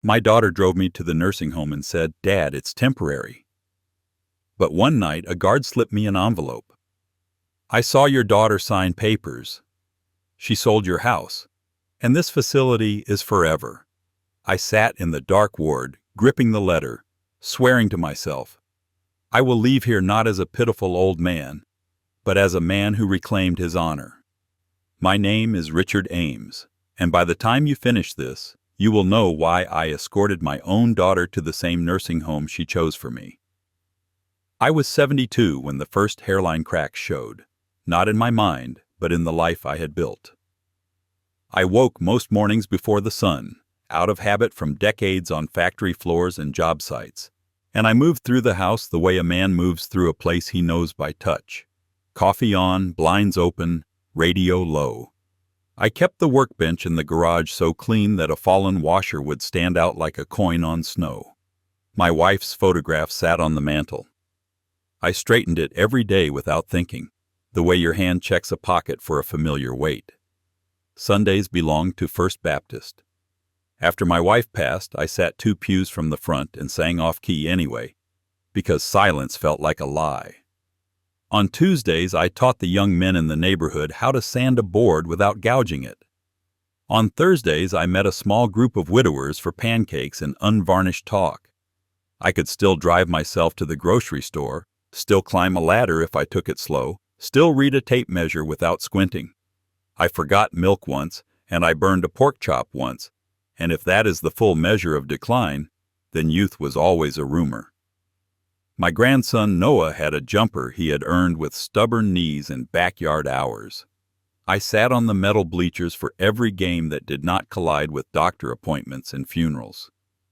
My daughter drove me to the nursing home and said, "Dad, it's temporary." But one night, a guard slipped me an envelope. "I saw your daughter sign papers. She sold your house, and this facility is forever." I sat in the dark ward, gripping the letter, swearing to myself, I will leave here not as a pitiful old man, but as a man who reclaimed his honor. My name is Richard Ames, and by the time you finish this, you will know why I escorted my own daughter to the same nursing home she chose for me. I was 72 when the first hairline cracks showed, not in my mind, but in the life I had built. I woke most mornings before the sun, out of habit from decades on factory floors and job sites, and I moved through the house the way a man moves through a place he knows by touch. Coffee on, blinds open, radio low. I kept the workbench in the garage so clean that a fallen washer would stand out like a coin on snow. My wife's photograph sat on the mantel. I straightened it every day without thinking, the way your hand checks a pocket for a familiar weight. Sundays belonged to First Baptist. After my wife passed, I sat 2 pews from the front and sang off-key anyway, because silence felt like a lie. On Tuesdays, I taught the young men in the neighborhood how to sand a board without gouging it. On Thursdays, I met a small group of widowers for pancakes and unvarnished talk. I could still drive myself to the grocery store, still climb a ladder if I took it slow, still read a tape measure without squinting. I forgot milk once, and I burned a pork chop once, and if that is the full measure of decline, then youth was always a rumor. My grandson Noah had a jumper he had earned with stubborn knees and backyard hours. I sat on the metal bleachers for every game that did not collide with doctor appointments and funerals.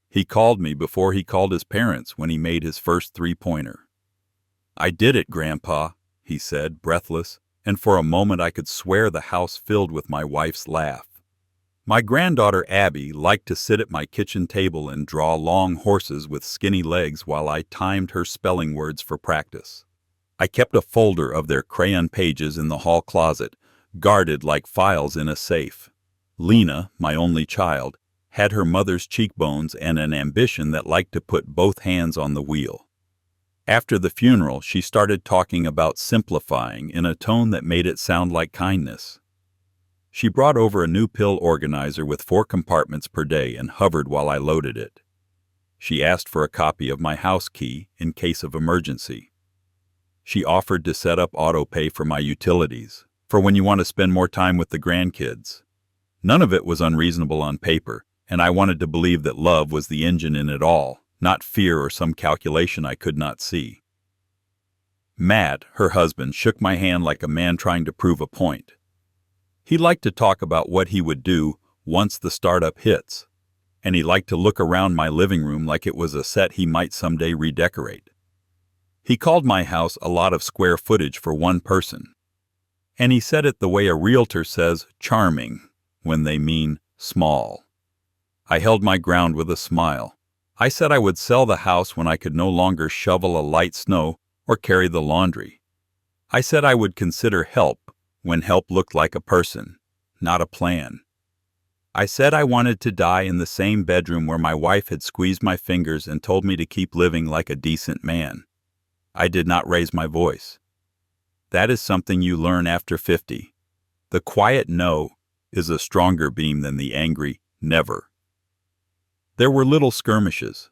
He called me before he called his parents when he made his first 3-pointer. "I did it, Grandpa," he said, breathless, and for a moment I could swear the house filled with my wife's laugh. My granddaughter Abby liked to sit at my kitchen table and draw long horses with skinny legs while I timed her spelling words for practice. I kept a folder of their crayon pages in the hall closet, guarded like files in a safe. Lena, my only child, had her mother's cheekbones and an ambition that liked to put both hands on the wheel. After the funeral, she started talking about simplifying in a tone that made it sound like kindness. She brought over a new pill organizer with 4 compartments per day and hovered while I loaded it. She asked for a copy of my house key in case of emergency. She offered to set up auto pay for my utilities, for when you want to spend more time with the grandkids. None of it was unreasonable on paper, and I wanted to believe that love was the engine in it all, not fear or some calculation I could not see. Matt, her husband, shook my hand like a man trying to prove a point. He liked to talk about what he would do once the startup hits, and he liked to look around my living room like it was a set he might someday redecorate. He called my house a lot of square footage for one person, and he said it the way a realtor says charming when they mean small. I held my ground with a smile. I said I would sell the house when I could no longer shovel a light snow or carry the laundry. I said I would consider help when help looked like a person, not a plan. I said I wanted to die in the same bedroom where my wife had squeezed my fingers and told me to keep living like a decent man. I did not raise my voice. That is something you learn after 50. The quiet no is a stronger beam than the angry never. There were little skirmishes.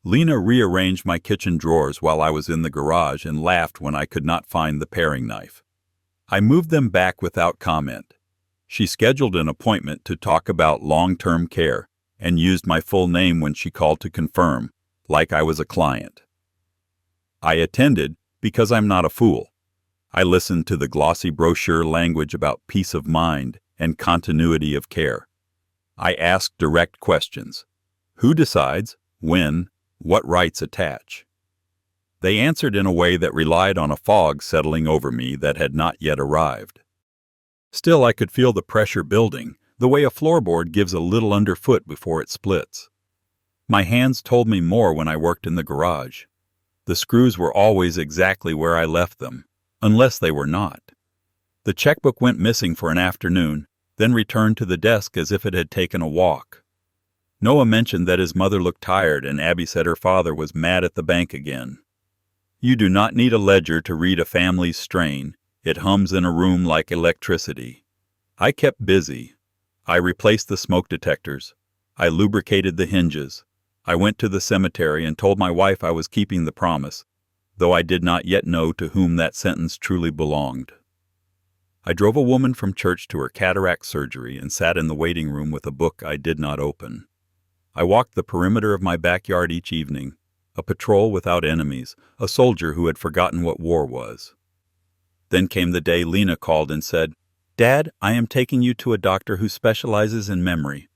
Lena rearranged my kitchen drawers while I was in the garage and laughed when I could not find the paring knife. I moved them back without comment. She scheduled an appointment to talk about long-term care and used my full name when she called to confirm, like I was a client. I attended because I'm not a fool. I listened to the glossy brochure language about peace of mind and continuity of care. I asked direct questions. Who decides, when, what rights attach? They answered in a way that relied on a fog settling over me that had not yet arrived. Still, I could feel the pressure building, the way a floorboard gives a little underfoot before it splits. My hands told me more when I worked in the garage. The screws were always exactly where I left them, unless they were not. The checkbook went missing for an afternoon, then returned to the desk as if it had taken a walk. Noah mentioned that his mother looked tired, and Abby said her father was mad at the bank again. You do not need a ledger to read a family's strain. It hums in a room like electricity. I kept busy. I replaced the smoke detectors. I lubricated the hinges. I went to the cemetery and told my wife I was keeping the promise, though I did not yet know to whom that sentence truly belonged. I drove a woman from church to her cataract surgery and sat in the waiting room with a book I did not open. I walked the perimeter of my backyard each evening, a patrol without enemies, a soldier who had forgotten what war was. Then came the day Lena called and said, "Dad, I am taking you to a doctor who specializes in memory.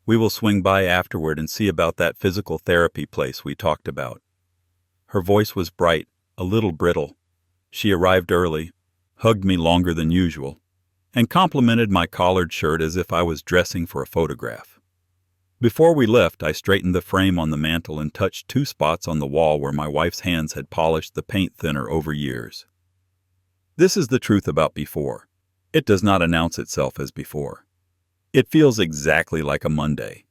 We will swing by afterward and see about that physical therapy place we talked about." Her voice was bright, a little brittle. She arrived early, hugged me longer than usual, and complimented my collared shirt as if I was dressing for a photograph. Before we left, I straightened the frame on the mantel and touched 2 spots on the wall where my wife's hands had polished the paint thinner over years. This is the truth about before. It does not announce itself as before. It feels exactly like a Monday.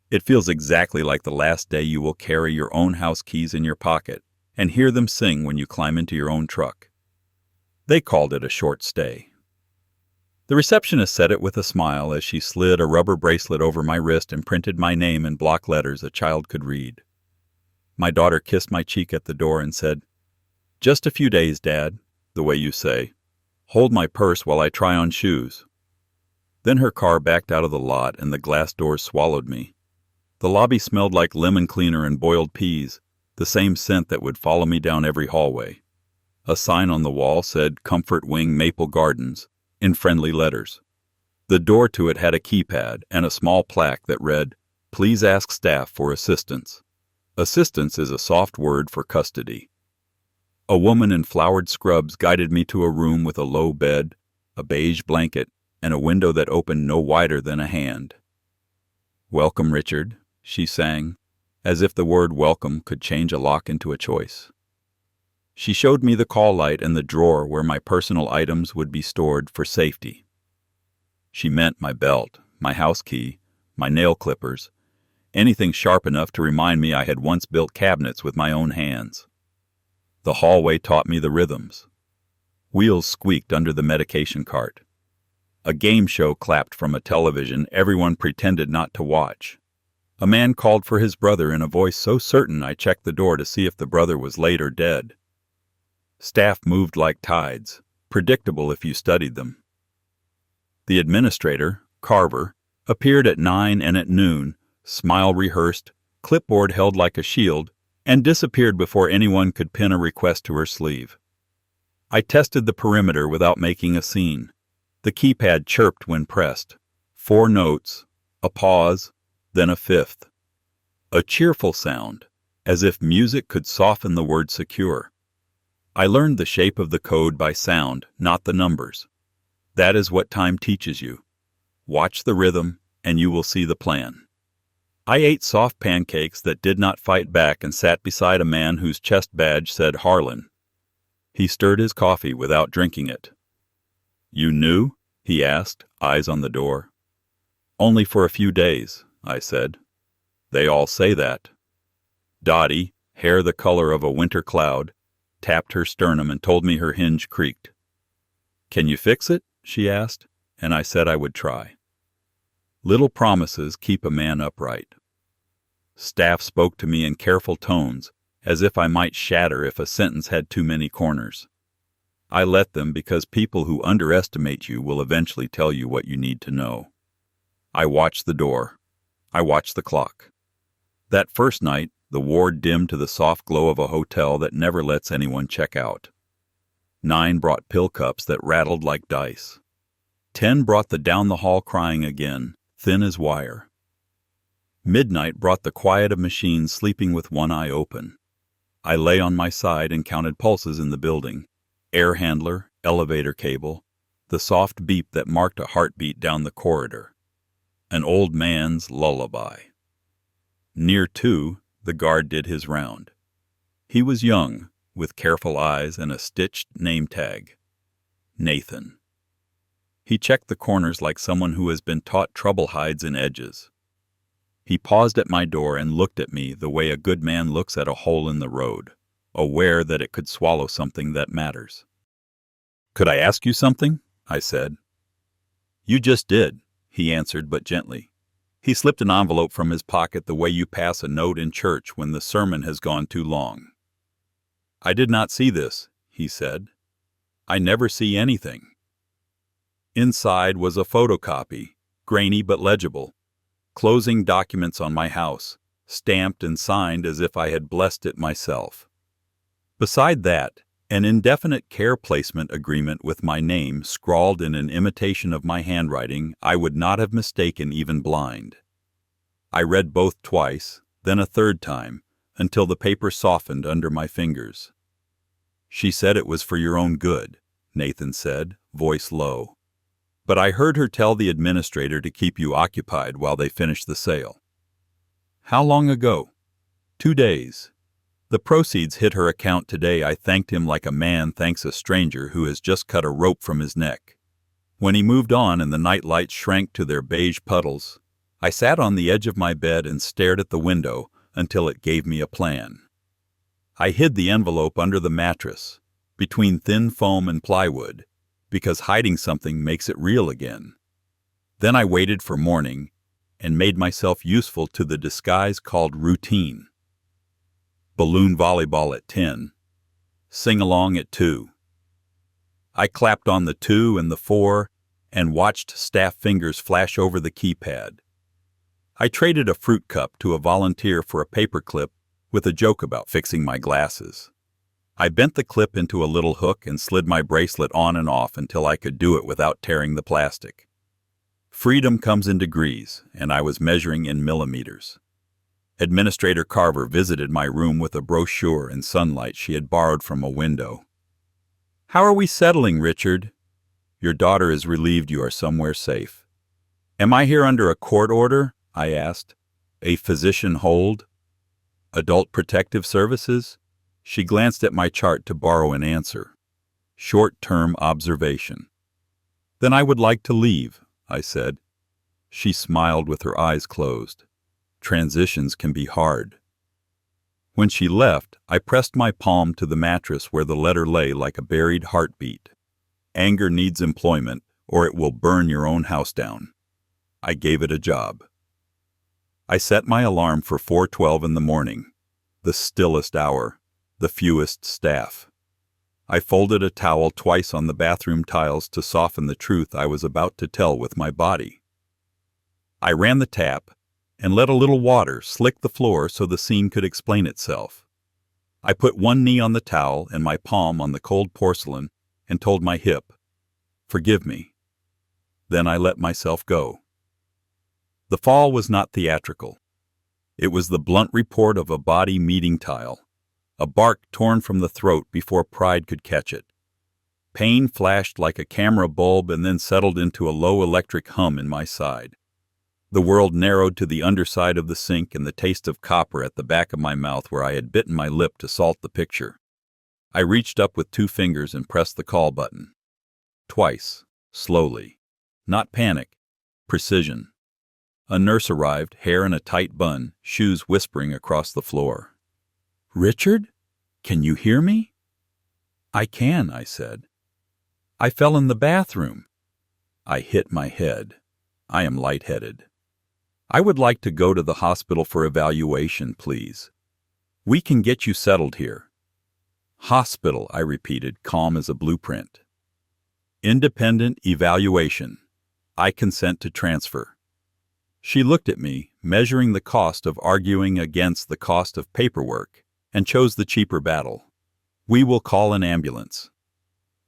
It feels exactly like the last day you will carry your own house keys in your pocket and hear them sing when you climb into your own truck. They called it a short stay. The receptionist said it with a smile as she slid a rubber bracelet over my wrist and printed my name in block letters a child could read. My daughter kissed my cheek at the door and said, "Just a few days, Dad, the way you say. Hold my purse while I try on shoes." Then her car backed out of the lot and the glass doors swallowed me. The lobby smelled like lemon cleaner and boiled peas, the same scent that would follow me down every hallway. A sign on the wall said Comfort Wing Maple Gardens in friendly letters. The door to it had a keypad and a small plaque that read, "Please ask staff for assistance." Assistance is a soft word for custody. A woman in flowered scrubs guided me to a room with a low bed, a beige blanket, and a window that opened no wider than a hand. "Welcome, Richard," she sang, as if the word welcome could change a lock into a choice. She showed me the call light and the drawer where my personal items would be stored for safety. She meant my belt, my house key, my nail clippers, anything sharp enough to remind me I had once built cabinets with my own hands. The hallway taught me the rhythms. Wheels squeaked under the medication cart. A game show clapped from a television everyone pretended not to watch. A man called for his brother in a voice so certain I checked the door to see if the brother was late or dead. Staff moved like tides, predictable if you studied them. The administrator, Carver, appeared at 9 and at noon, smile rehearsed, clipboard held like a shield, and disappeared before anyone could pin a request to her sleeve. I tested the perimeter without making a scene. The keypad chirped when pressed. 4 notes, a pause, then a 5th. A cheerful sound, as if music could soften the word secure. I learned the shape of the code by sound, not the numbers. That is what time teaches you. Watch the rhythm, and you will see the plan. I ate soft pancakes that did not fight back and sat beside a man whose chest badge said Harlan. He stirred his coffee without drinking it. "You knew?" he asked, eyes on the door. "Only for a few days," I said. "They all say that." Dottie, hair the color of a winter cloud, tapped her sternum and told me her hinge creaked. "Can you fix it?" she asked, and I said I would try. Little promises keep a man upright. Staff spoke to me in careful tones, as if I might shatter if a sentence had too many corners. I let them because people who underestimate you will eventually tell you what you need to know. I watched the door. I watched the clock. That first night, the ward dimmed to the soft glow of a hotel that never lets anyone check out. 9 brought pill cups that rattled like dice. 10 brought the down-the-hall crying again, thin as wire. Midnight brought the quiet of machines sleeping with one eye open. I lay on my side and counted pulses in the building. Air handler, elevator cable, the soft beep that marked a heartbeat down the corridor. An old man's lullaby. Near 2, the guard did his round. He was young, with careful eyes and a stitched name tag. Nathan. He checked the corners like someone who has been taught trouble hides in edges. He paused at my door and looked at me the way a good man looks at a hole in the road, aware that it could swallow something that matters. "Could I ask you something?" I said. "You just did," he answered, but gently. He slipped an envelope from his pocket the way you pass a note in church when the sermon has gone too long. "I did not see this," he said. "I never see anything." Inside was a photocopy, grainy but legible, closing documents on my house, stamped and signed as if I had blessed it myself. Beside that, an indefinite care placement agreement with my name scrawled in an imitation of my handwriting I would not have mistaken even blind. I read both twice, then a third time, until the paper softened under my fingers. "She said it was for your own good," Nathan said, voice low. "But I heard her tell the administrator to keep you occupied while they finish the sale." "How long ago?" "2 days. The proceeds hit her account today. I thanked him like a man thanks a stranger who has just cut a rope from his neck. When he moved on and the night lights shrank to their beige puddles, I sat on the edge of my bed and stared at the window until it gave me a plan. I hid the envelope under the mattress, between thin foam and plywood, because hiding something makes it real again. Then I waited for morning and made myself useful to the disguise called routine. Balloon volleyball at 10. Sing-along at 2. I clapped on the 2 and the 4 and watched staff fingers flash over the keypad. I traded a fruit cup to a volunteer for a paper clip with a joke about fixing my glasses. I bent the clip into a little hook and slid my bracelet on and off until I could do it without tearing the plastic. Freedom comes in degrees, and I was measuring in millimeters. Administrator Carver visited my room with a brochure and sunlight she had borrowed from a window. "How are we settling, Richard?" "Your daughter is relieved you are somewhere safe." "Am I here under a court order?" I asked. "A physician hold? Adult Protective Services?" She glanced at my chart to borrow an answer. "Short-term observation." "Then I would like to leave," I said. She smiled with her eyes closed. Transitions can be hard. When she left, I pressed my palm to the mattress where the letter lay like a buried heartbeat. Anger needs employment, or it will burn your own house down. I gave it a job. I set my alarm for 4:12 in the morning, the stillest hour, the fewest staff. I folded a towel twice on the bathroom tiles to soften the truth I was about to tell with my body. I ran the tap and let a little water slick the floor so the scene could explain itself. I put one knee on the towel and my palm on the cold porcelain and told my hip, "Forgive me." Then I let myself go. The fall was not theatrical. It was the blunt report of a body meeting tile, a bark torn from the throat before pride could catch it. Pain flashed like a camera bulb and then settled into a low electric hum in my side. The world narrowed to the underside of the sink and the taste of copper at the back of my mouth where I had bitten my lip to salt the picture. I reached up with 2 fingers and pressed the call button. Twice, slowly. Not panic, precision. A nurse arrived, hair in a tight bun, shoes whispering across the floor. "Richard? Can you hear me?" "I can," I said. "I fell in the bathroom." I hit my head. I am lightheaded. "I would like to go to the hospital for evaluation, please." "We can get you settled here." "Hospital," I repeated, calm as a blueprint. "Independent evaluation. I consent to transfer." She looked at me, measuring the cost of arguing against the cost of paperwork, and chose the cheaper battle. "We will call an ambulance."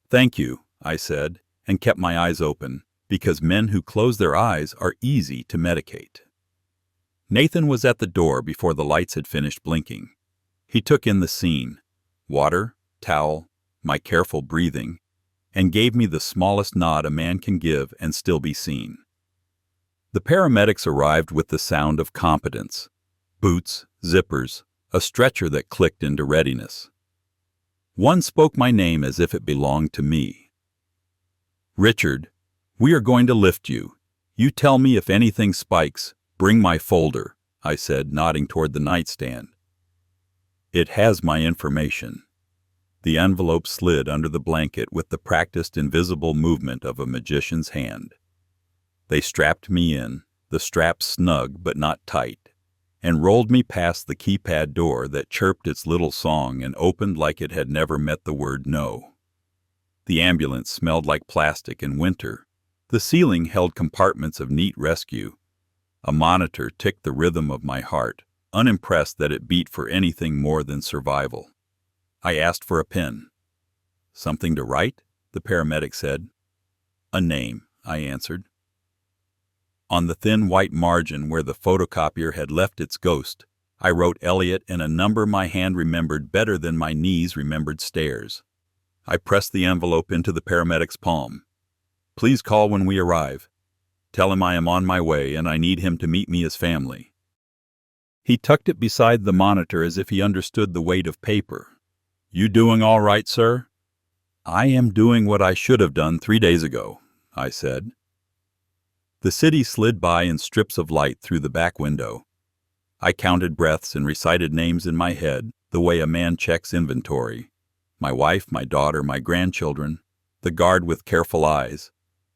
"Thank you," I said, and kept my eyes open, because men who close their eyes are easy to medicate. Nathan was at the door before the lights had finished blinking. He took in the scene, water, towel, my careful breathing, and gave me the smallest nod a man can give and still be seen. The paramedics arrived with the sound of competence. Boots, zippers, a stretcher that clicked into readiness. One spoke my name as if it belonged to me. "Richard, we are going to lift you. You tell me if anything spikes. Bring my folder. I said, nodding toward the nightstand. It has my information. The envelope slid under the blanket with the practiced invisible movement of a magician's hand. They strapped me in, the straps snug but not tight, and rolled me past the keypad door that chirped its little song and opened like it had never met the word no. The ambulance smelled like plastic in winter. The ceiling held compartments of neat rescue. A monitor ticked the rhythm of my heart, unimpressed that it beat for anything more than survival. I asked for a pen. "Something to write?" the paramedic said. "A name," I answered. On the thin white margin where the photocopier had left its ghost, I wrote Elliot and a number my hand remembered better than my knees remembered stairs. I pressed the envelope into the paramedic's palm. "Please call when we arrive. Tell him I am on my way and I need him to meet me as family." He tucked it beside the monitor as if he understood the weight of paper. "You doing all right, sir?" "I am doing what I should have done 3 days ago," I said. The city slid by in strips of light through the back window. I counted breaths and recited names in my head, the way a man checks inventory. My wife, my daughter, my grandchildren, the guard with careful eyes,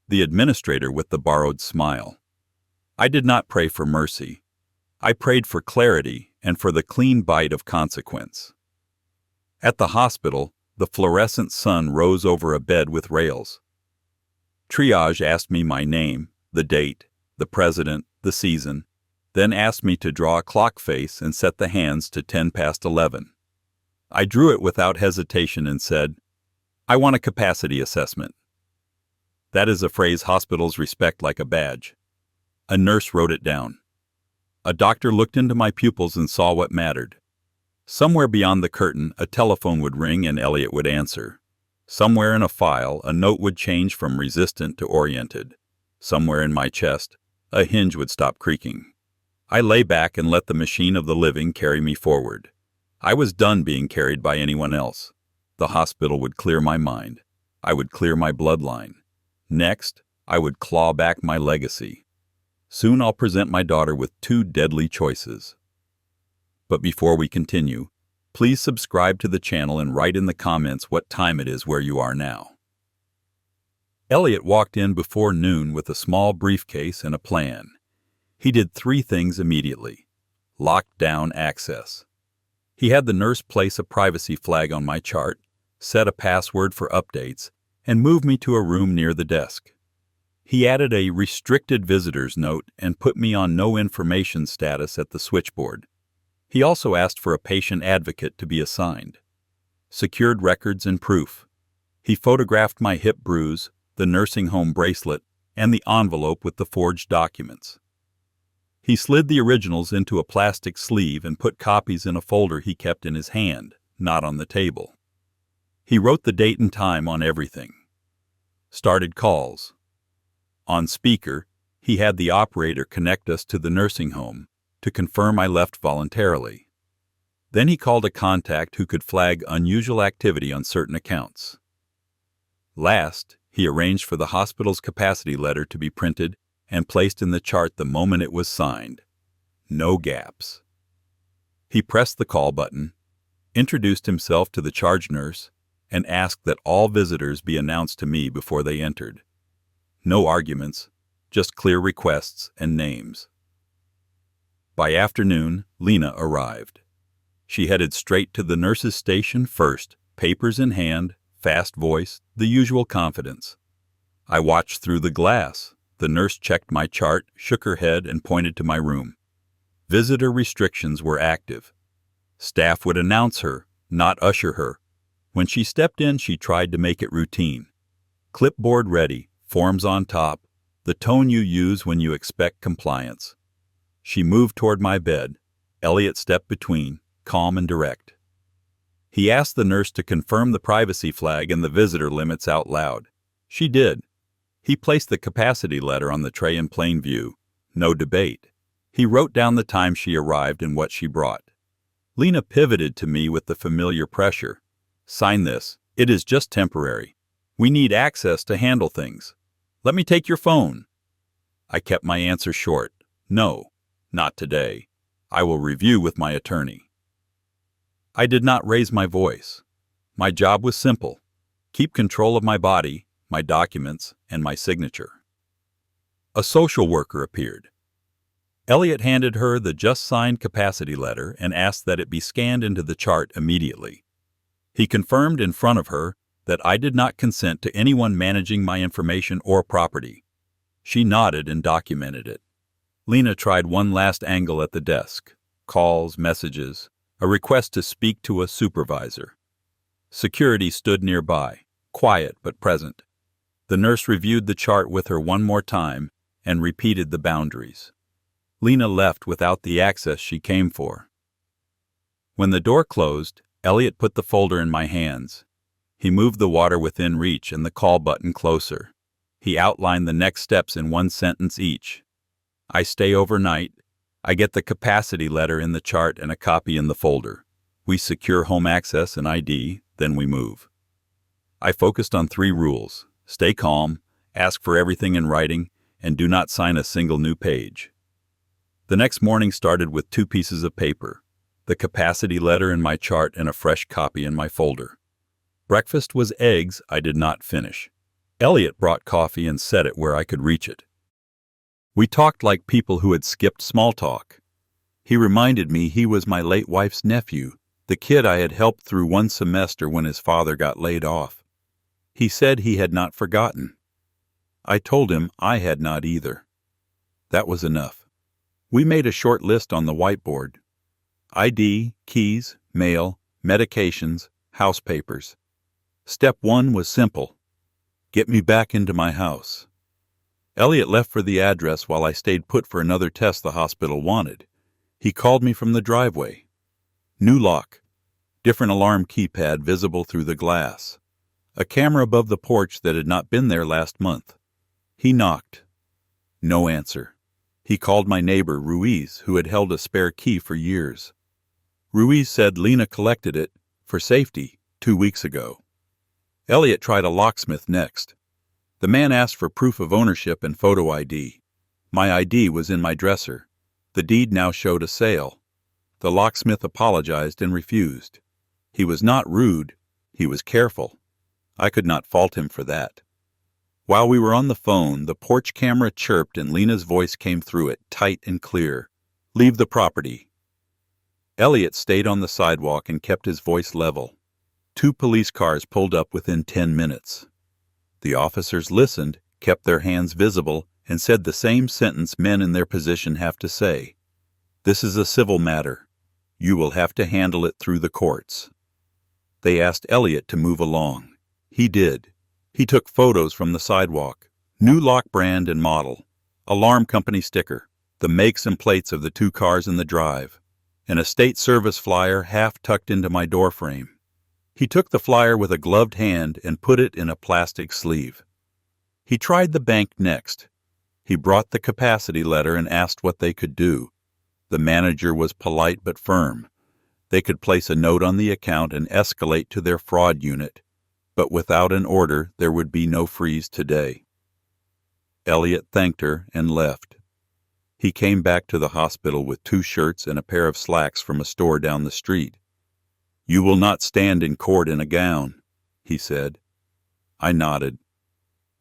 the administrator with the borrowed smile. I did not pray for mercy. I prayed for clarity and for the clean bite of consequence. At the hospital, the fluorescent sun rose over a bed with rails. Triage asked me my name, the date, the president, the season, then asked me to draw a clock face and set the hands to 10 past 11. I drew it without hesitation and said, "I want a capacity assessment." That is a phrase hospitals respect like a badge. A nurse wrote it down. A doctor looked into my pupils and saw what mattered. Somewhere beyond the curtain, a telephone would ring and Elliot would answer. Somewhere in a file, a note would change from resistant to oriented. Somewhere in my chest, a hinge would stop creaking. I lay back and let the machine of the living carry me forward. I was done being carried by anyone else. The hospital would clear my mind. I would clear my bloodline. Next, I would claw back my legacy. Soon I'll present my daughter with 2 deadly choices. But before we continue, please subscribe to the channel and write in the comments what time it is where you are now. Elliot walked in before noon with a small briefcase and a plan. He did 3 things immediately. Locked down access. He had the nurse place a privacy flag on my chart, set a password for updates, and moved me to a room near the desk. He added a restricted visitors note and put me on no information status at the switchboard. He also asked for a patient advocate to be assigned. Secured records and proof. He photographed my hip bruise, the nursing home bracelet, and the envelope with the forged documents. He slid the originals into a plastic sleeve and put copies in a folder he kept in his hand, not on the table. He wrote the date and time on everything. Started calls. On speaker, he had the operator connect us to the nursing home to confirm I left voluntarily. Then he called a contact who could flag unusual activity on certain accounts. Last, he arranged for the hospital's capacity letter to be printed and placed in the chart the moment it was signed. No gaps. He pressed the call button, introduced himself to the charge nurse, and asked that all visitors be announced to me before they entered. No arguments, just clear requests and names. By afternoon, Lena arrived. She headed straight to the nurse's station first, papers in hand, fast voice, the usual confidence. I watched through the glass. The nurse checked my chart, shook her head, and pointed to my room. Visitor restrictions were active. Staff would announce her, not usher her. When she stepped in, she tried to make it routine. Clipboard ready, forms on top, the tone you use when you expect compliance. She moved toward my bed. Elliot stepped between, calm and direct. He asked the nurse to confirm the privacy flag and the visitor limits out loud. She did. He placed the capacity letter on the tray in plain view. No debate. He wrote down the time she arrived and what she brought. Lena pivoted to me with the familiar pressure. "Sign this. It is just temporary. We need access to handle things. Let me take your phone." I kept my answer short. No, not today. I will review with my attorney. I did not raise my voice. My job was simple: keep control of my body, my documents, and my signature. A social worker appeared. Elliot handed her the just-signed capacity letter and asked that it be scanned into the chart immediately. He confirmed in front of her that I did not consent to anyone managing my information or property. She nodded and documented it. Lena tried one last angle at the desk: calls, messages, a request to speak to a supervisor. Security stood nearby, quiet but present. The nurse reviewed the chart with her one more time and repeated the boundaries. Lena left without the access she came for. When the door closed, Elliot put the folder in my hands. He moved the water within reach and the call button closer. He outlined the next steps in one sentence each. I stay overnight. I get the capacity letter in the chart and a copy in the folder. We secure home access and ID, then we move. I focused on 3 rules: stay calm, ask for everything in writing, and do not sign a single new page. The next morning started with 2 pieces of paper: the capacity letter in my chart and a fresh copy in my folder. Breakfast was eggs I did not finish. Elliot brought coffee and set it where I could reach it. We talked like people who had skipped small talk. He reminded me he was my late wife's nephew, the kid I had helped through one semester when his father got laid off. He said he had not forgotten. I told him I had not either. That was enough. We made a short list on the whiteboard: ID, keys, mail, medications, house papers. Step 1 was simple: get me back into my house. Elliot left for the address while I stayed put for another test the hospital wanted. He called me from the driveway. New lock. Different alarm keypad visible through the glass. A camera above the porch that had not been there last month. He knocked. No answer. He called my neighbor, Ruiz, who had held a spare key for years. Ruiz said Lena collected it, for safety, 2 weeks ago. Elliot tried a locksmith next. The man asked for proof of ownership and photo ID. My ID was in my dresser. The deed now showed a sale. The locksmith apologized and refused. He was not rude. He was careful. I could not fault him for that. While we were on the phone, the porch camera chirped and Lena's voice came through it, tight and clear. Leave the property. Elliot stayed on the sidewalk and kept his voice level. 2 police cars pulled up within 10 minutes. The officers listened, kept their hands visible, and said the same sentence men in their position have to say: "This is a civil matter. You will have to handle it through the courts." They asked Elliot to move along. He did. He took photos from the sidewalk: new lock brand and model, alarm company sticker, the makes and plates of the 2 cars in the drive, an estate service flyer half tucked into my doorframe. He took the flyer with a gloved hand and put it in a plastic sleeve. He tried the bank next. He brought the capacity letter and asked what they could do. The manager was polite but firm. They could place a note on the account and escalate to their fraud unit, but without an order there would be no freeze today. Elliot thanked her and left. He came back to the hospital with 2 shirts and a pair of slacks from a store down the street. "You will not stand in court in a gown," he said. I nodded.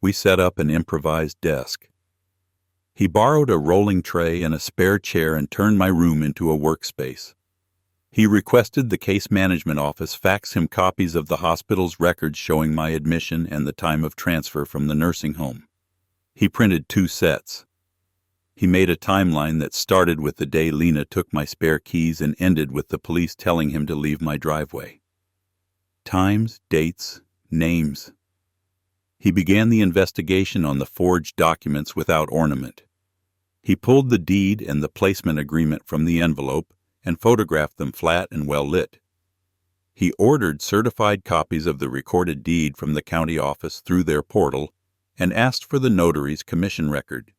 We set up an improvised desk. He borrowed a rolling tray and a spare chair and turned my room into a workspace. He requested the case management office fax him copies of the hospital's records showing my admission and the time of transfer from the nursing home. He printed 2 sets. He made a timeline that started with the day Lena took my spare keys and ended with the police telling him to leave my driveway. Times, dates, names. He began the investigation on the forged documents without ornament. He pulled the deed and the placement agreement from the envelope and photographed them flat and well lit. He ordered certified copies of the recorded deed from the county office through their portal and asked for the notary's commission record.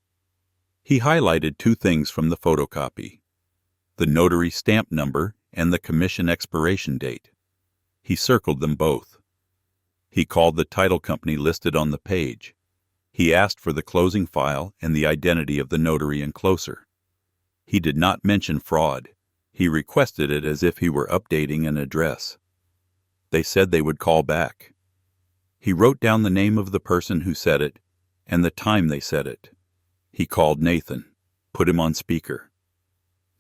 He highlighted 2 things from the photocopy: the notary stamp number and the commission expiration date. He circled them both. He called the title company listed on the page. He asked for the closing file and the identity of the notary and closer. He did not mention fraud. He requested it as if he were updating an address. They said they would call back. He wrote down the name of the person who said it and the time they said it. He called Nathan, put him on speaker.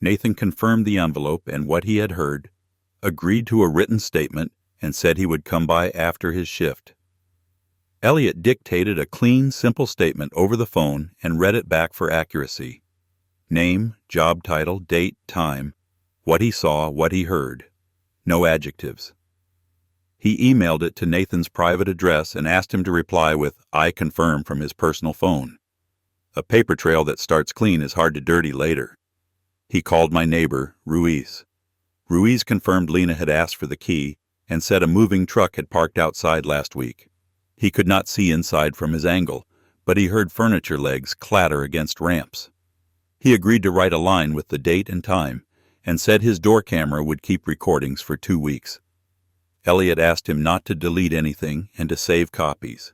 Nathan confirmed the envelope and what he had heard, agreed to a written statement, and said he would come by after his shift. Elliot dictated a clean, simple statement over the phone and read it back for accuracy. Name, job title, date, time, what he saw, what he heard. No adjectives. He emailed it to Nathan's private address and asked him to reply with "I confirm" from his personal phone. A paper trail that starts clean is hard to dirty later. He called my neighbor, Ruiz. Ruiz confirmed Lena had asked for the key and said a moving truck had parked outside last week. He could not see inside from his angle, but he heard furniture legs clatter against ramps. He agreed to write a line with the date and time and said his door camera would keep recordings for 2 weeks. Elliot asked him not to delete anything and to save copies.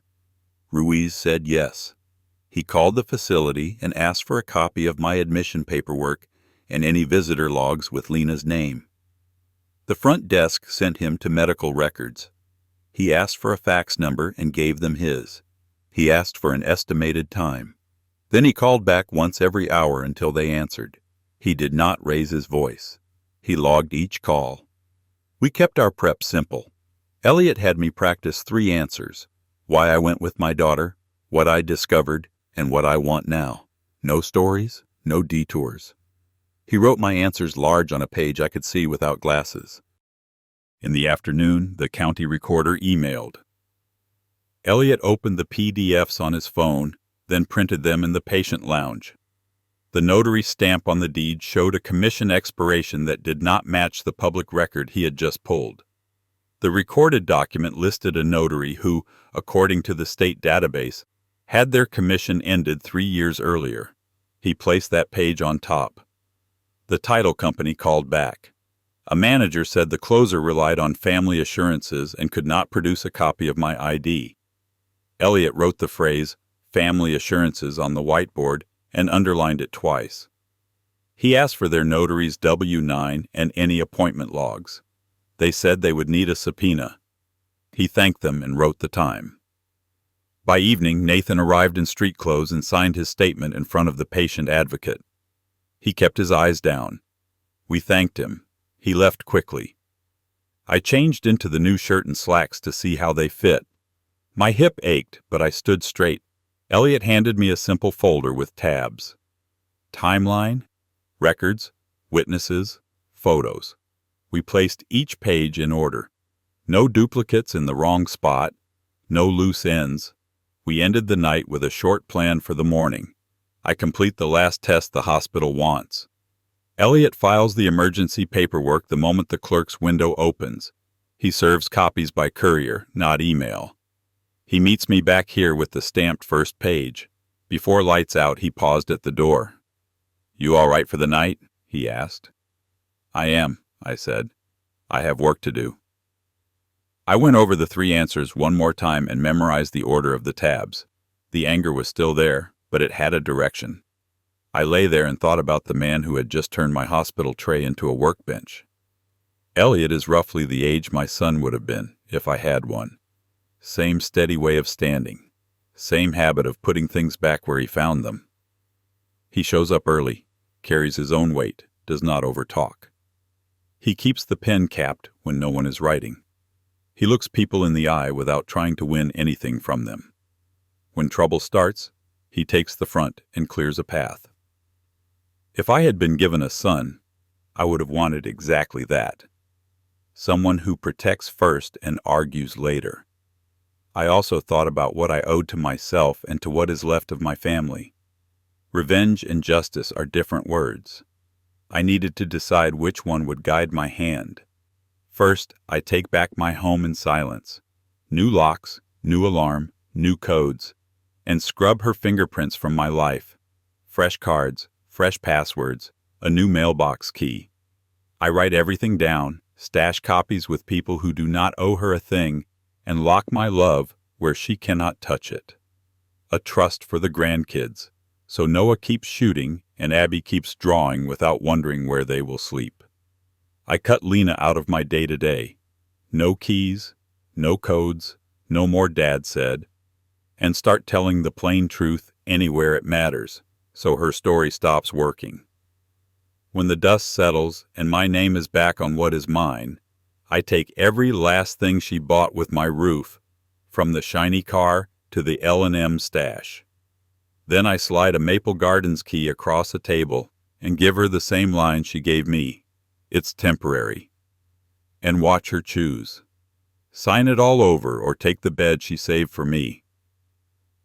Ruiz said yes. He called the facility and asked for a copy of my admission paperwork and any visitor logs with Lena's name. The front desk sent him to medical records. He asked for a fax number and gave them his. He asked for an estimated time. Then he called back once every hour until they answered. He did not raise his voice. He logged each call. We kept our prep simple. Elliot had me practice 3 answers: why I went with my daughter, what I discovered, and what I want now. No stories, no detours. He wrote my answers large on a page I could see without glasses. In the afternoon, the county recorder emailed. Elliot opened the PDFs on his phone, then printed them in the patient lounge. The notary stamp on the deed showed a commission expiration that did not match the public record he had just pulled. The recorded document listed a notary who, according to the state database, had their commission ended 3 years earlier. He placed that page on top. The title company called back. A manager said the closer relied on family assurances and could not produce a copy of my ID. Elliot wrote the phrase, "family assurances," on the whiteboard and underlined it twice. He asked for their notary's W-9 and any appointment logs. They said they would need a subpoena. He thanked them and wrote the time. By evening, Nathan arrived in street clothes and signed his statement in front of the patient advocate. He kept his eyes down. We thanked him. He left quickly. I changed into the new shirt and slacks to see how they fit. My hip ached, but I stood straight. Elliot handed me a simple folder with tabs. Timeline, records, witnesses, photos. We placed each page in order. No duplicates in the wrong spot, no loose ends. We ended the night with a short plan for the morning. I complete the last test the hospital wants. Elliot files the emergency paperwork the moment the clerk's window opens. He serves copies by courier, not email. He meets me back here with the stamped first page. Before lights out, he paused at the door. "You all right for the night?" he asked. "I am," I said. "I have work to do." I went over the 3 answers one more time and memorized the order of the tabs. The anger was still there, but it had a direction. I lay there and thought about the man who had just turned my hospital tray into a workbench. Elliot is roughly the age my son would have been, if I had one. Same steady way of standing. Same habit of putting things back where he found them. He shows up early, carries his own weight, does not overtalk. He keeps the pen capped when no one is writing. He looks people in the eye without trying to win anything from them. When trouble starts, he takes the front and clears a path. If I had been given a son, I would have wanted exactly that. Someone who protects first and argues later. I also thought about what I owed to myself and to what is left of my family. Revenge and justice are different words. I needed to decide which one would guide my hand. First, I take back my home in silence. New locks, new alarm, new codes, and scrub her fingerprints from my life. Fresh cards, fresh passwords, a new mailbox key. I write everything down, stash copies with people who do not owe her a thing, and lock my love where she cannot touch it. A trust for the grandkids, so Noah keeps shooting and Abby keeps drawing without wondering where they will sleep. I cut Lena out of my day-to-day. No keys, no codes, no more Dad said, and start telling the plain truth anywhere it matters, so her story stops working. When the dust settles and my name is back on what is mine, I take every last thing she bought with my roof, from the shiny car to the L&M stash. Then I slide a Maple Gardens key across a table and give her the same line she gave me. It's temporary. And watch her choose. Sign it all over or take the bed she saved for me.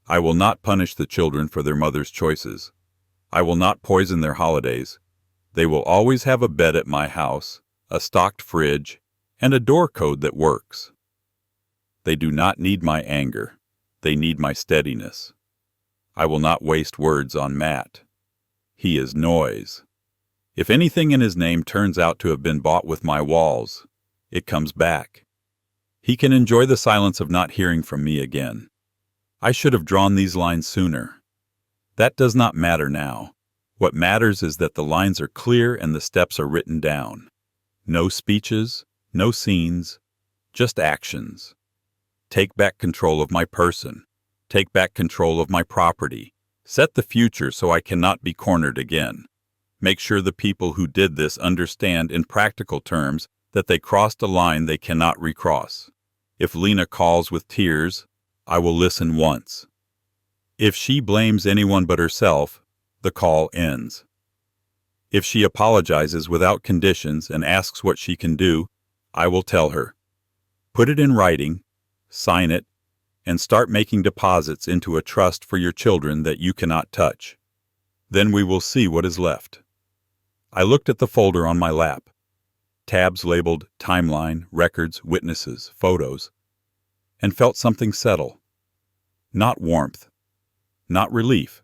I will not punish the children for their mother's choices. I will not poison their holidays. They will always have a bed at my house, a stocked fridge, and a door code that works. They do not need my anger. They need my steadiness. I will not waste words on Matt. He is noise. If anything in his name turns out to have been bought with my walls, it comes back. He can enjoy the silence of not hearing from me again. I should have drawn these lines sooner. That does not matter now. What matters is that the lines are clear and the steps are written down. No speeches, no scenes, just actions. Take back control of my person. Take back control of my property. Set the future so I cannot be cornered again. Make sure the people who did this understand in practical terms that they crossed a line they cannot recross. If Lena calls with tears, I will listen once. If she blames anyone but herself, the call ends. If she apologizes without conditions and asks what she can do, I will tell her. Put it in writing, sign it, and start making deposits into a trust for your children that you cannot touch. Then we will see what is left. I looked at the folder on my lap. Tabs labeled timeline, records, witnesses, photos, and felt something settle. Not warmth, not relief,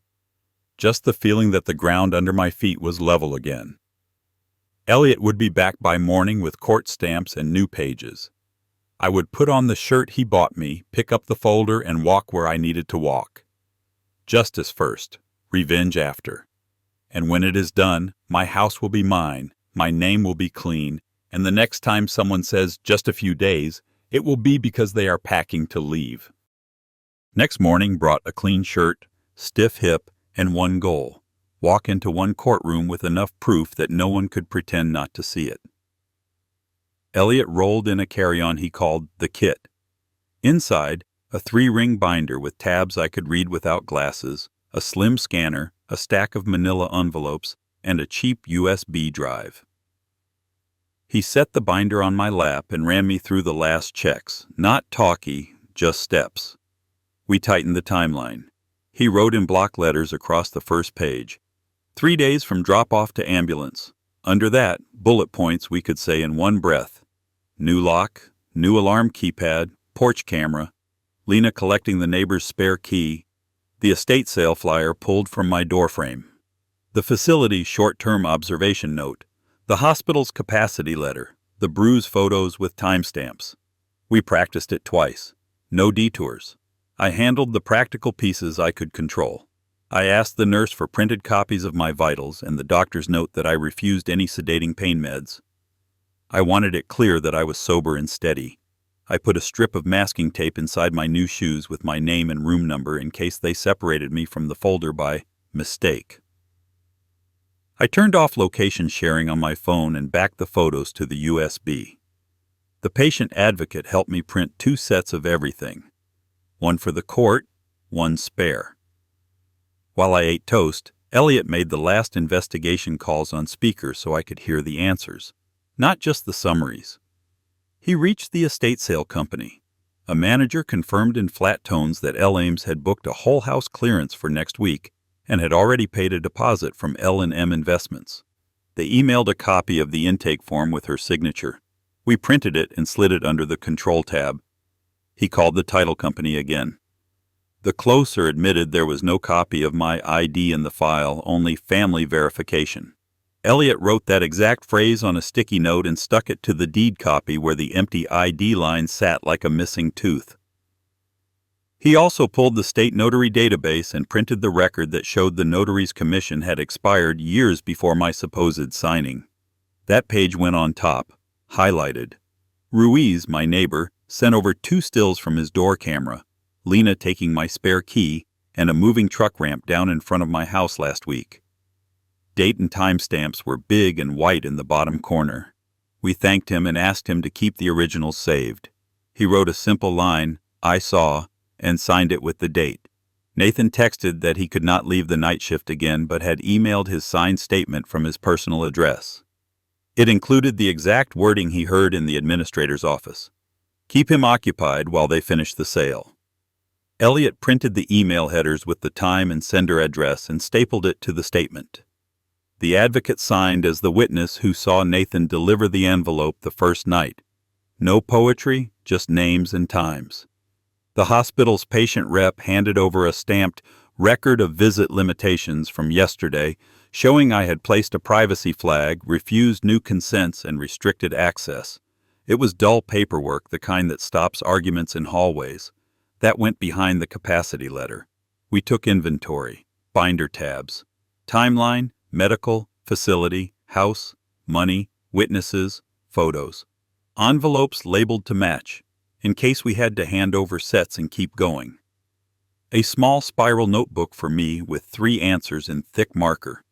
just the feeling that the ground under my feet was level again. Elliot would be back by morning with court stamps and new pages. I would put on the shirt he bought me, pick up the folder, and walk where I needed to walk. Justice first, revenge after. And when it is done, my house will be mine, my name will be clean, and the next time someone says just a few days, it will be because they are packing to leave. Next morning brought a clean shirt, stiff hip, and one goal: walk into one courtroom with enough proof that no one could pretend not to see it. Elliot rolled in a carry-on he called the kit. Inside, a 3-ring binder with tabs I could read without glasses, a slim scanner, a stack of manila envelopes, and a cheap USB drive. He set the binder on my lap and ran me through the last checks, not talky, just steps. We tightened the timeline. He wrote in block letters across the first page, 3 days from drop-off to ambulance. Under that, bullet points we could say in one breath. New lock, new alarm keypad, porch camera, Lena collecting the neighbor's spare key, the estate sale flyer pulled from my doorframe, the facility's short-term observation note, the hospital's capacity letter, the bruise photos with timestamps. We practiced it twice. No detours. I handled the practical pieces I could control. I asked the nurse for printed copies of my vitals and the doctor's note that I refused any sedating pain meds. I wanted it clear that I was sober and steady. I put a strip of masking tape inside my new shoes with my name and room number in case they separated me from the folder by mistake. I turned off location sharing on my phone and backed the photos to the USB. The patient advocate helped me print 2 sets of everything. One for the court, one spare. While I ate toast, Elliot made the last investigation calls on speaker so I could hear the answers, not just the summaries. He reached the estate sale company. A manager confirmed in flat tones that L. Ames had booked a whole house clearance for next week and had already paid a deposit from L&M Investments. They emailed a copy of the intake form with her signature. We printed it and slid it under the control tab. He called the title company again. The closer admitted there was no copy of my ID in the file, only family verification. Elliot wrote that exact phrase on a sticky note and stuck it to the deed copy where the empty ID line sat like a missing tooth. He also pulled the state notary database and printed the record that showed the notary's commission had expired years before my supposed signing. That page went on top, highlighted. Ruiz, my neighbor, sent over 2 stills from his door camera, Lena taking my spare key, and a moving truck ramp down in front of my house last week. Date and timestamps were big and white in the bottom corner. We thanked him and asked him to keep the originals saved. He wrote a simple line, "I saw," and signed it with the date. Nathan texted that he could not leave the night shift again but had emailed his signed statement from his personal address. It included the exact wording he heard in the administrator's office. Keep him occupied while they finish the sale. Elliot printed the email headers with the time and sender address and stapled it to the statement. The advocate signed as the witness who saw Nathan deliver the envelope the first night. No poetry, just names and times. The hospital's patient rep handed over a stamped record of visit limitations from yesterday, showing I had placed a privacy flag, refused new consents, and restricted access. It was dull paperwork, the kind that stops arguments in hallways. That went behind the capacity letter. We took inventory, binder tabs, timeline, medical, facility, house, money, witnesses, photos. Envelopes labeled to match, in case we had to hand over sets and keep going. A small spiral notebook for me with 3 answers in thick marker.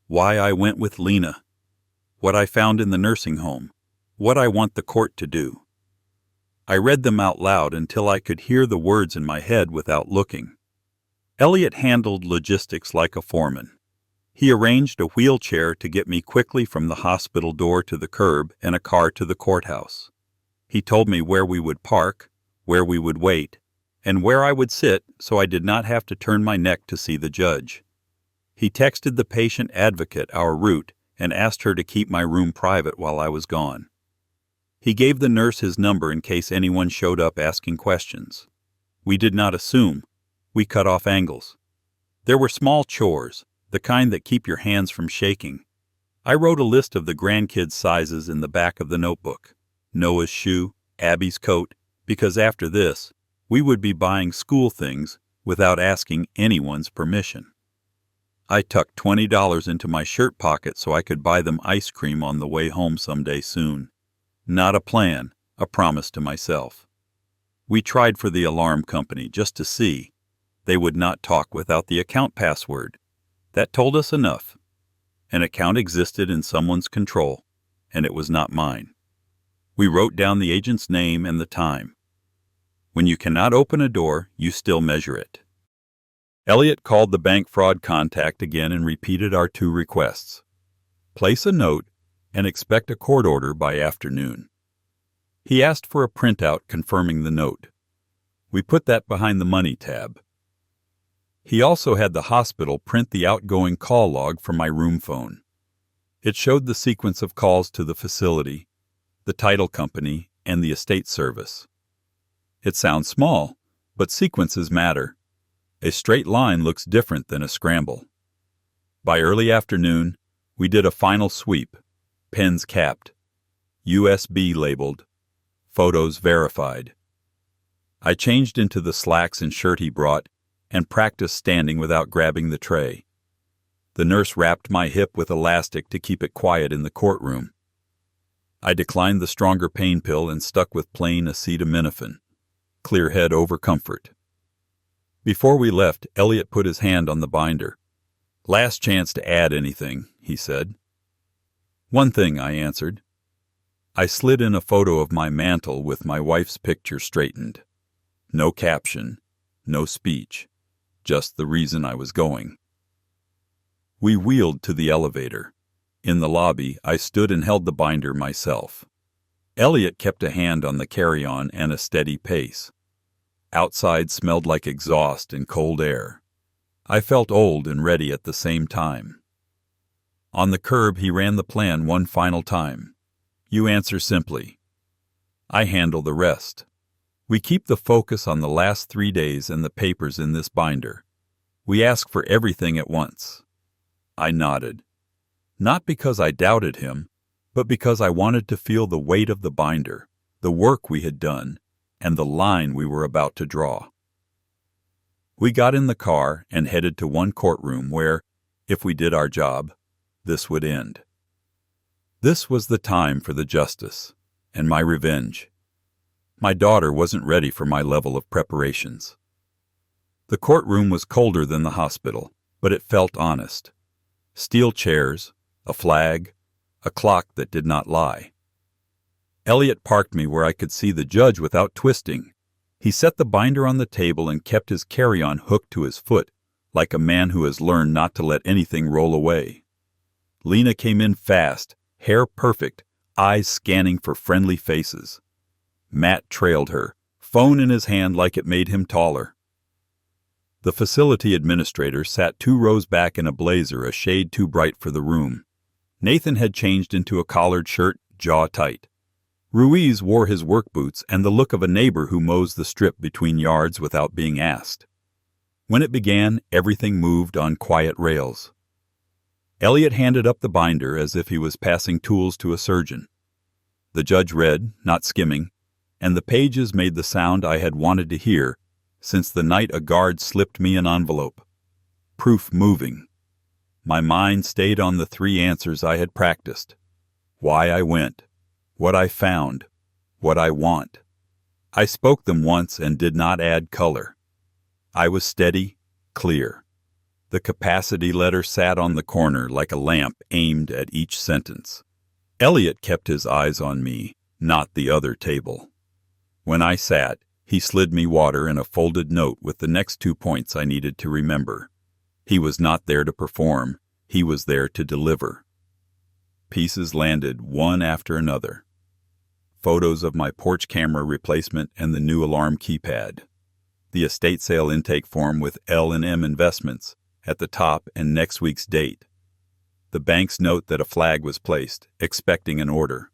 Why I went with Lena. What I found in the nursing home. What I want the court to do. I read them out loud until I could hear the words in my head without looking. Elliot handled logistics like a foreman. He arranged a wheelchair to get me quickly from the hospital door to the curb and a car to the courthouse. He told me where we would park, where we would wait, and where I would sit so I did not have to turn my neck to see the judge. He texted the patient advocate our route and asked her to keep my room private while I was gone. He gave the nurse his number in case anyone showed up asking questions. We did not assume. We cut off angles. There were small chores, the kind that keep your hands from shaking. I wrote a list of the grandkids' sizes in the back of the notebook. Noah's shoe, Abby's coat, because after this, we would be buying school things without asking anyone's permission. I tucked $20 into my shirt pocket so I could buy them ice cream on the way home someday soon. Not a plan, a promise to myself. We tried for the alarm company just to see. They would not talk without the account password. That told us enough. An account existed in someone's control, and it was not mine. We wrote down the agent's name and the time. When you cannot open a door, you still measure it. Elliot called the bank fraud contact again and repeated our 2 requests. Place a note and expect a court order by afternoon. He asked for a printout confirming the note. We put that behind the money tab. He also had the hospital print the outgoing call log from my room phone. It showed the sequence of calls to the facility, the title company, and the estate service. It sounds small, but sequences matter. A straight line looks different than a scramble. By early afternoon, we did a final sweep, pens capped, USB labeled, photos verified. I changed into the slacks and shirt he brought and practiced standing without grabbing the tray. The nurse wrapped my hip with elastic to keep it quiet in the courtroom. I declined the stronger pain pill and stuck with plain acetaminophen. Clear head over comfort. Before we left, Elliot put his hand on the binder. Last chance to add anything, he said. One thing, I answered. I slid in a photo of my mantle with my wife's picture straightened. No caption, no speech, just the reason I was going. We wheeled to the elevator. In the lobby, I stood and held the binder myself. Elliot kept a hand on the carry-on and a steady pace. Outside smelled like exhaust and cold air. I felt old and ready at the same time. On the curb, he ran the plan one final time. You answer simply. I handle the rest. We keep the focus on the last 3 days and the papers in this binder. We ask for everything at once. I nodded. Not because I doubted him, but because I wanted to feel the weight of the binder, the work we had done, and the line we were about to draw. We got in the car and headed to one courtroom where, if we did our job, this would end. This was the time for the justice, and my revenge. My daughter wasn't ready for my level of preparations. The courtroom was colder than the hospital, but it felt honest. Steel chairs, a flag, a clock that did not lie. Elliot parked me where I could see the judge without twisting. He set the binder on the table and kept his carry-on hooked to his foot, like a man who has learned not to let anything roll away. Lena came in fast, hair perfect, eyes scanning for friendly faces. Matt trailed her, phone in his hand like it made him taller. The facility administrator sat 2 rows back in a blazer a shade too bright for the room. Nathan had changed into a collared shirt, jaw tight. Ruiz wore his work boots and the look of a neighbor who mows the strip between yards without being asked. When it began, everything moved on quiet rails. Elliot handed up the binder as if he was passing tools to a surgeon. The judge read, not skimming, and the pages made the sound I had wanted to hear since the night a guard slipped me an envelope. Proof moving. My mind stayed on the 3 answers I had practiced. Why I went. What I found. What I want. I spoke them once and did not add color. I was steady, clear. The capacity letter sat on the corner like a lamp aimed at each sentence. Elliot kept his eyes on me, not the other table. When I sat, he slid me water and a folded note with the next 2 points I needed to remember. He was not there to perform, he was there to deliver. Pieces landed one after another. Photos of my porch camera replacement and the new alarm keypad. The estate sale intake form with L&M Investments at the top and next week's date. The bank's note that a flag was placed, expecting an order.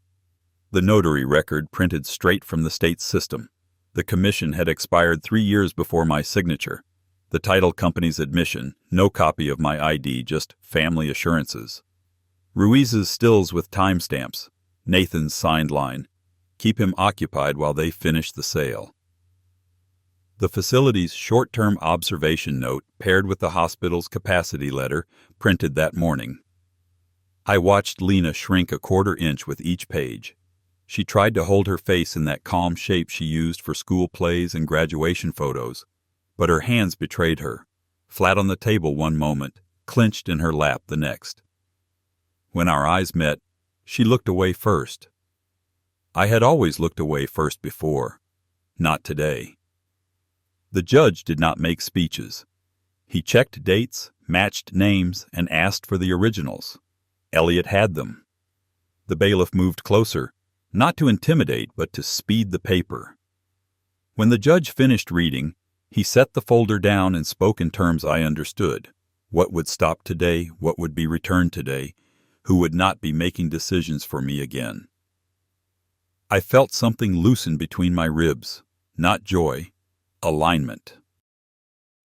The notary record printed straight from the state's system. The commission had expired 3 years before my signature. The title company's admission, no copy of my ID, just family assurances. Ruiz's stills with timestamps. Nathan's signed line. Keep him occupied while they finish the sale. The facility's short-term observation note paired with the hospital's capacity letter printed that morning. I watched Lena shrink a 1/4 inch with each page. She tried to hold her face in that calm shape she used for school plays and graduation photos, but her hands betrayed her, flat on the table one moment, clenched in her lap the next. When our eyes met, she looked away first. I had always looked away first before. Not today. The judge did not make speeches. He checked dates, matched names, and asked for the originals. Elliot had them. The bailiff moved closer, not to intimidate, but to speed the paper. When the judge finished reading, he set the folder down and spoke in terms I understood. What would stop today, what would be returned today, who would not be making decisions for me again. I felt something loosen between my ribs, not joy, alignment.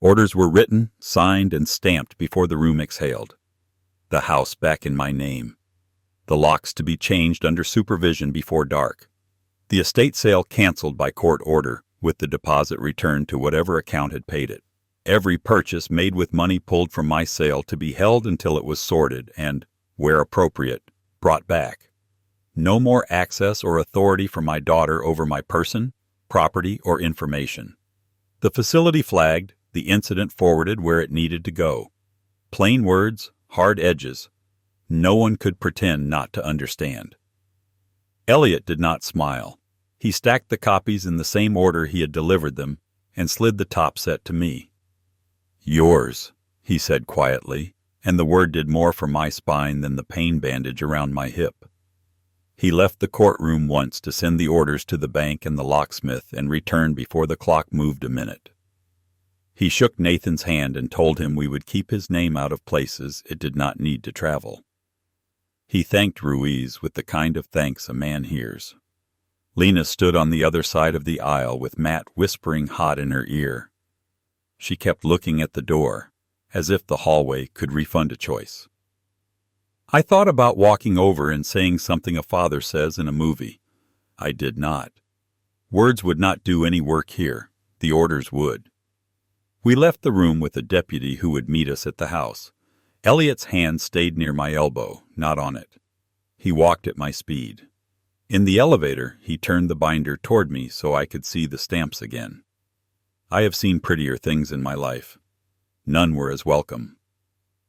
Orders were written, signed, and stamped before the room exhaled. The house back in my name. The locks to be changed under supervision before dark. The estate sale canceled by court order, with the deposit returned to whatever account had paid it. Every purchase made with money pulled from my sale to be held until it was sorted and, where appropriate, brought back. No more access or authority for my daughter over my person, property, or information. The facility flagged, the incident forwarded where it needed to go. Plain words, hard edges. No one could pretend not to understand. Elliot did not smile. He stacked the copies in the same order he had delivered them and slid the top set to me. "Yours," he said quietly, and the word did more for my spine than the pain bandage around my hip. He left the courtroom once to send the orders to the bank and the locksmith and returned before the clock moved a minute. He shook Nathan's hand and told him we would keep his name out of places it did not need to travel. He thanked Ruiz with the kind of thanks a man hears. Lena stood on the other side of the aisle with Matt whispering hot in her ear. She kept looking at the door, as if the hallway could refund a choice. I thought about walking over and saying something a father says in a movie. I did not. Words would not do any work here. The orders would. We left the room with a deputy who would meet us at the house. Elliot's hand stayed near my elbow, not on it. He walked at my speed. In the elevator, he turned the binder toward me so I could see the stamps again. I have seen prettier things in my life. None were as welcome.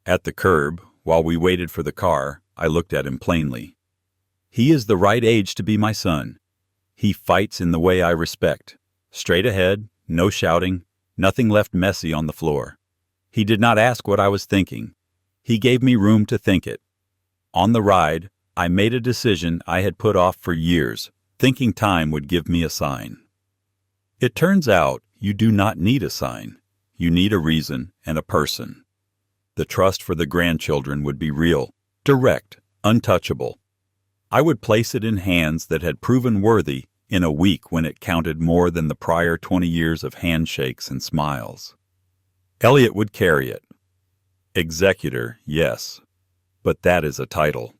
At the curb, while we waited for the car, I looked at him plainly. He is the right age to be my son. He fights in the way I respect. Straight ahead, no shouting, nothing left messy on the floor. He did not ask what I was thinking. He gave me room to think it. On the ride, I made a decision I had put off for years, thinking time would give me a sign. It turns out you do not need a sign. You need a reason and a person. The trust for the grandchildren would be real, direct, untouchable. I would place it in hands that had proven worthy in a week when it counted more than the prior 20 years of handshakes and smiles. Elliot would carry it. Executor, yes, but that is a title.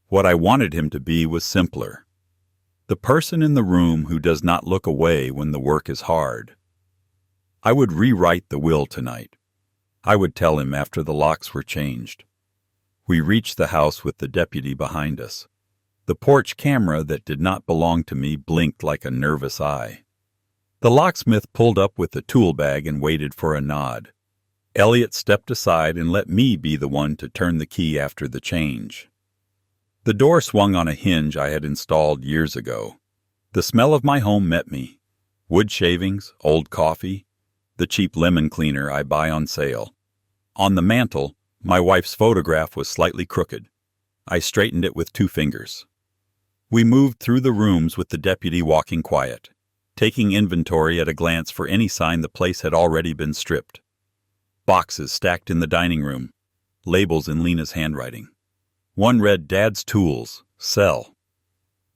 What I wanted him to be was simpler. The person in the room who does not look away when the work is hard. I would rewrite the will tonight. I would tell him after the locks were changed. We reached the house with the deputy behind us. The porch camera that did not belong to me blinked like a nervous eye. The locksmith pulled up with the tool bag and waited for a nod. Elliot stepped aside and let me be the one to turn the key after the change. The door swung on a hinge I had installed years ago. The smell of my home met me. Wood shavings, old coffee, the cheap lemon cleaner I buy on sale. On the mantel, my wife's photograph was slightly crooked. I straightened it with 2 fingers. We moved through the rooms with the deputy walking quiet, taking inventory at a glance for any sign the place had already been stripped. Boxes stacked in the dining room, labels in Lena's handwriting. One read, "Dad's Tools, Sell."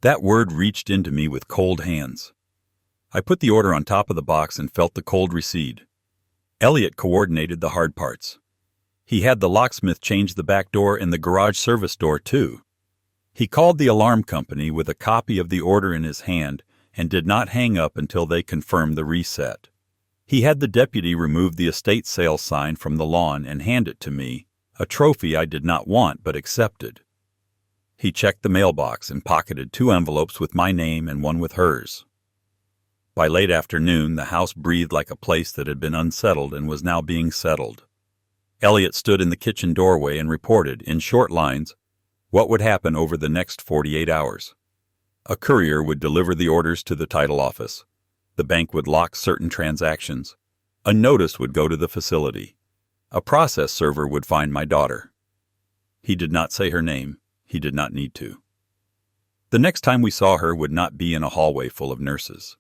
That word reached into me with cold hands. I put the order on top of the box and felt the cold recede. Elliot coordinated the hard parts. He had the locksmith change the back door and the garage service door, too. He called the alarm company with a copy of the order in his hand and did not hang up until they confirmed the reset. He had the deputy remove the estate sale sign from the lawn and hand it to me, a trophy I did not want but accepted. He checked the mailbox and pocketed 2 envelopes with my name and one with hers. By late afternoon, the house breathed like a place that had been unsettled and was now being settled. Elliot stood in the kitchen doorway and reported, in short lines, what would happen over the next 48 hours. A courier would deliver the orders to the title office. The bank would lock certain transactions. A notice would go to the facility. A process server would find my daughter. He did not say her name. He did not need to. The next time we saw her would not be in a hallway full of nurses.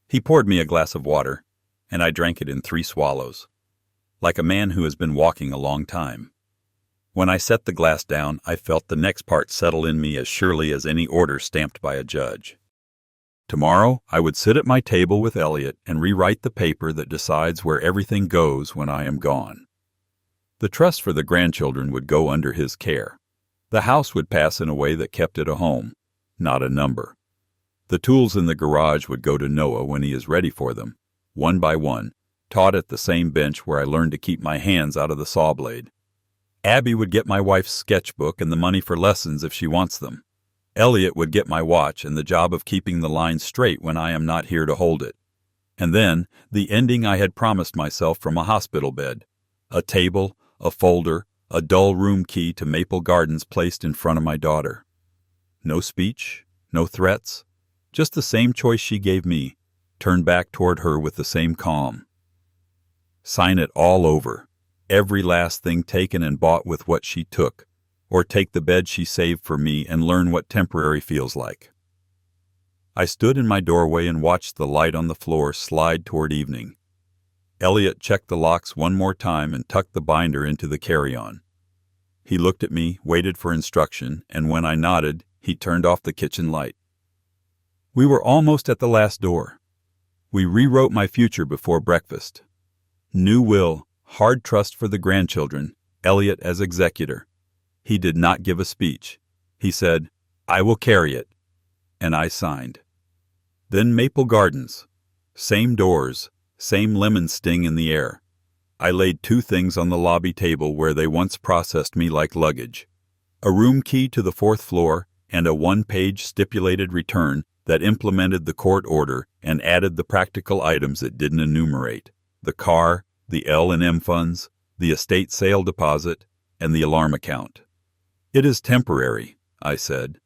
He poured me a glass of water, and I drank it in 3 swallows, like a man who has been walking a long time. When I set the glass down, I felt the next part settle in me as surely as any order stamped by a judge. Tomorrow, I would sit at my table with Elliot and rewrite the paper that decides where everything goes when I am gone. The trust for the grandchildren would go under his care. The house would pass in a way that kept it a home, not a number. The tools in the garage would go to Noah when he is ready for them, one by one, taught at the same bench where I learned to keep my hands out of the saw blade. Abby would get my wife's sketchbook and the money for lessons if she wants them. Elliot would get my watch and the job of keeping the line straight when I am not here to hold it. And then, the ending I had promised myself from a hospital bed. A table, a folder, a dull room key to Maple Gardens placed in front of my daughter. No speech, no threats, just the same choice she gave me, turned back toward her with the same calm. Sign it all over, every last thing taken and bought with what she took, or take the bed she saved for me and learn what temporary feels like. I stood in my doorway and watched the light on the floor slide toward evening. Elliot checked the locks one more time and tucked the binder into the carry-on. He looked at me, waited for instruction, and when I nodded, he turned off the kitchen light. We were almost at the last door. We rewrote my future before breakfast. New will, hard trust for the grandchildren, Elliot as executor. He did not give a speech. He said, "I will carry it," and I signed. Then Maple Gardens. Same doors, same lemon sting in the air. I laid 2 things on the lobby table where they once processed me like luggage. a room key to the fourth floor, and a one-page stipulated return that implemented the court order and added the practical items it didn't enumerate: the car, the L&M funds, the estate sale deposit, and the alarm account. "It is temporary," I said.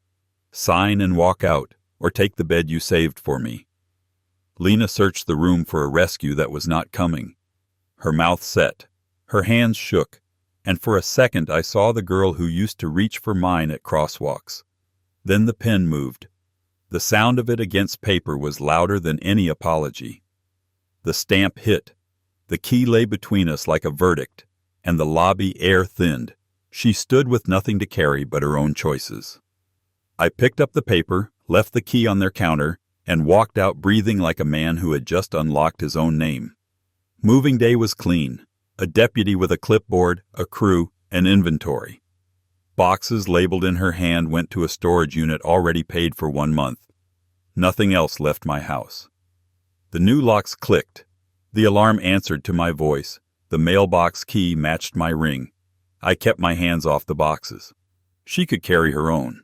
"Sign and walk out, or take the bed you saved for me." Lena searched the room for a rescue that was not coming. Her mouth set, her hands shook, and for a second I saw the girl who used to reach for mine at crosswalks. Then the pen moved. The sound of it against paper was louder than any apology. The stamp hit. The key lay between us like a verdict, and the lobby air thinned. She stood with nothing to carry but her own choices. I picked up the paper, left the key on their counter, and walked out breathing like a man who had just unlocked his own name. Moving day was clean. A deputy with a clipboard, a crew, an inventory. Boxes labeled in her hand went to a storage unit already paid for 1 month. Nothing else left my house. The new locks clicked. The alarm answered to my voice. The mailbox key matched my ring. I kept my hands off the boxes. She could carry her own.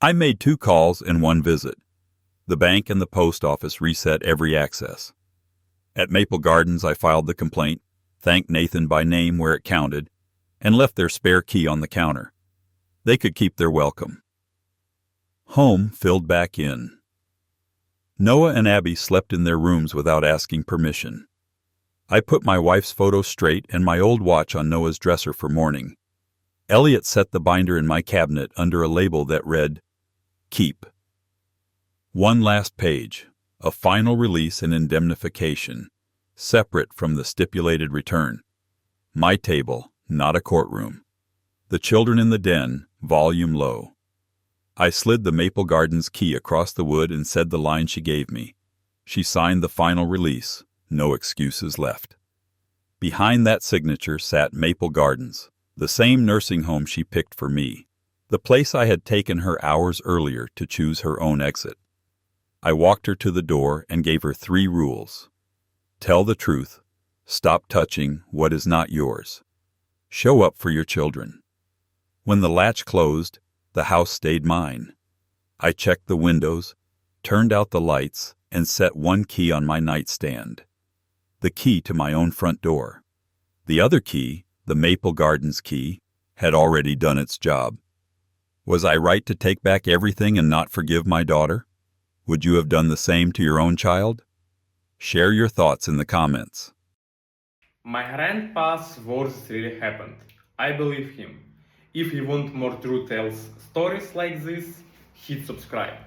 I made 2 calls and 1 visit. The bank and the post office reset every access. At Maple Gardens, I filed the complaint, thanked Nathan by name where it counted, and left their spare key on the counter. They could keep their welcome. Home filled back in. Noah and Abby slept in their rooms without asking permission. I put my wife's photo straight and my old watch on Noah's dresser for mourning. Elliot set the binder in my cabinet under a label that read, "Keep." One last page, a final release and indemnification, separate from the stipulated return. My table, not a courtroom. The Children in the Den, volume low. I slid the Maple Gardens key across the wood and said the line she gave me. She signed the final release, no excuses left. Behind that signature sat Maple Gardens, the same nursing home she picked for me, the place I had taken her hours earlier to choose her own exit. I walked her to the door and gave her 3 rules. Tell the truth. Stop touching what is not yours. Show up for your children. When the latch closed, the house stayed mine. I checked the windows, turned out the lights, and set 1 key on my nightstand. The key to my own front door. The other key, the Maple Gardens key, had already done its job. Was I right to take back everything and not forgive my daughter? Would you have done the same to your own child? Share your thoughts in the comments. My grandpa's worst really happened. I believe him. If you want more true tales stories like this, hit subscribe.